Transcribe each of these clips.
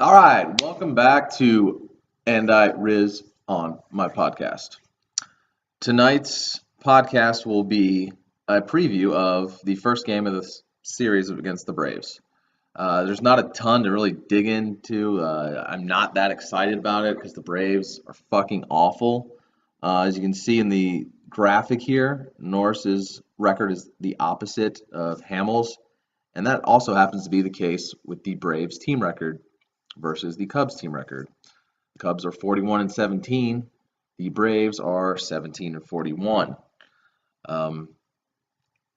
All right, welcome back to And I Riz on my podcast. Tonight's podcast will be a preview of the first game of the series against the Braves. There's not a ton to really dig into. I'm not that excited about it because the Braves are fucking awful. As you can see in the graphic here, Norris's record is the opposite of Hamels, and that also happens to be the case with the Braves team record versus the Cubs team record. The Cubs are 41 and 17. The Braves are 17 and 41. Um,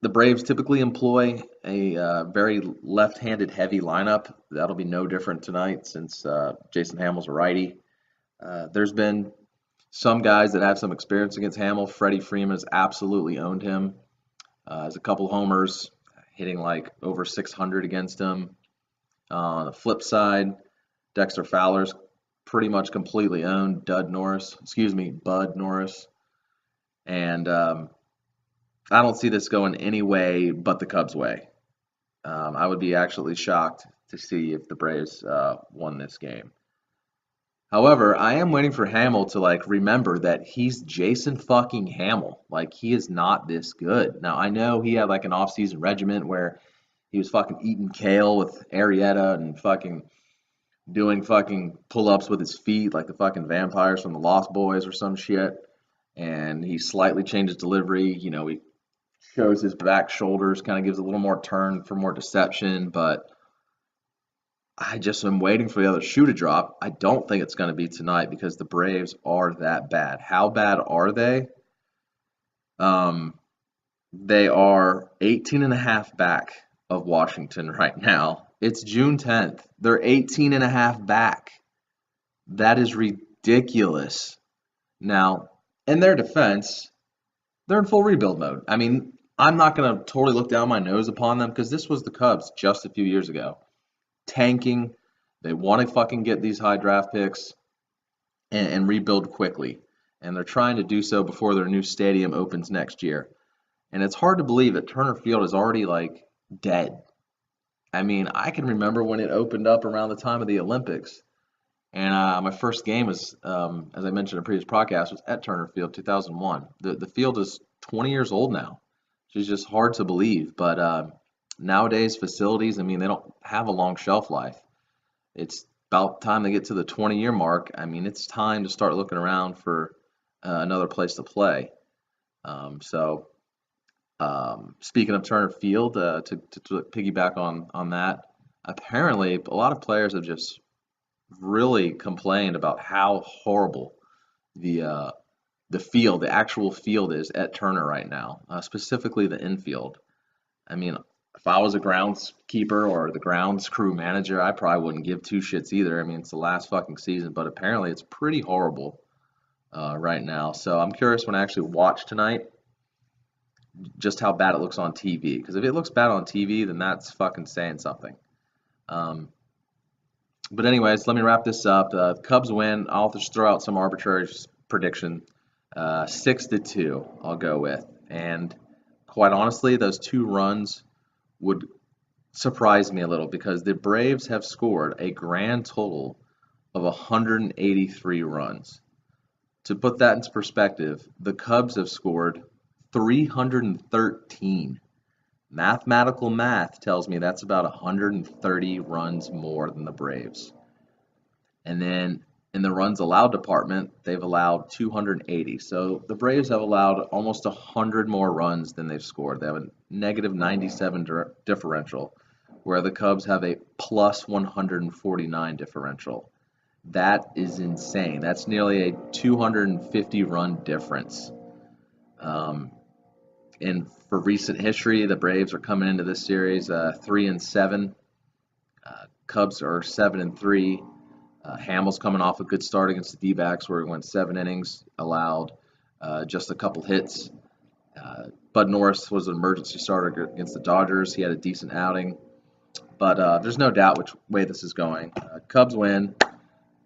the Braves typically employ a very left-handed heavy lineup. That'll be no different tonight since Jason Hamel's a righty. There's been some guys that have some experience against Hamel. Freddie Freeman has absolutely owned him. Has a couple homers, hitting like over 600 against him. On the flip side, Dexter Fowler's pretty much completely owned Bud Norris. And I don't see this going any way but the Cubs' way. I would be actually shocked to see if the Braves won this game. However, I am waiting for Hamel to remember that he's Jason fucking Hamel. He is not this good. Now I know he had an off-season regimen where he was fucking eating kale with Arrieta and fucking doing fucking pull-ups with his feet like the fucking vampires from the Lost Boys or some shit. And he slightly changed his delivery. He shows his back shoulders, kind of gives a little more turn for more deception. But I just am waiting for the other shoe to drop. I don't think it's going to be tonight because the Braves are that bad. How bad are they? They are 18 and a half back of Washington right now. It's June 10th. They're 18 and a half back. That is ridiculous. Now, in their defense, they're in full rebuild mode. I mean, I'm not going to totally look down my nose upon them because this was the Cubs just a few years ago. Tanking. They want to fucking get these high draft picks and rebuild quickly. And they're trying to do so before their new stadium opens next year. And it's hard to believe that Turner Field is already dead. I mean, I can remember when it opened up around the time of the Olympics. And my first game was, as I mentioned in a previous podcast, was at Turner Field 2001. The field is 20 years old now, which is just hard to believe. But nowadays, facilities, I mean, they don't have a long shelf life. It's about time they get to the 20-year mark. I mean, it's time to start looking around for another place to play. Speaking of Turner Field, to piggyback on that, apparently a lot of players have just really complained about how horrible the field, the actual field is at Turner right now, specifically the infield. I mean, if I was a groundskeeper or the grounds crew manager, I probably wouldn't give two shits either. I mean, it's the last fucking season, but apparently it's pretty horrible right now. So I'm curious when I actually watch tonight just how bad it looks on TV. Because if it looks bad on TV, then that's fucking saying something. But anyways, let me wrap this up. The Cubs win. I'll just throw out some arbitrary prediction. 6-2, I'll go with. And quite honestly, those two runs would surprise me a little because the Braves have scored a grand total of 183 runs. To put that into perspective, the Cubs have scored 313. Mathematical math tells me that's about 130 runs more than the Braves. And then in the runs allowed department, they've allowed 280. So the Braves have allowed almost 100 more runs than they've scored. They have a negative 97 differential, where the Cubs have a plus 149 differential. That is insane. That's nearly a 250 run difference. And for recent history, the Braves are coming into this series 3-7. Cubs are 7-3. Hamel's coming off a good start against the D-backs where he went 7 innings, allowed just a couple hits. Bud Norris was an emergency starter against the Dodgers. He had a decent outing. But there's no doubt which way this is going. Cubs win.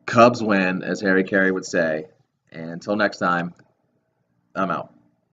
Cubs win, as Harry Carey would say. And until next time, I'm out.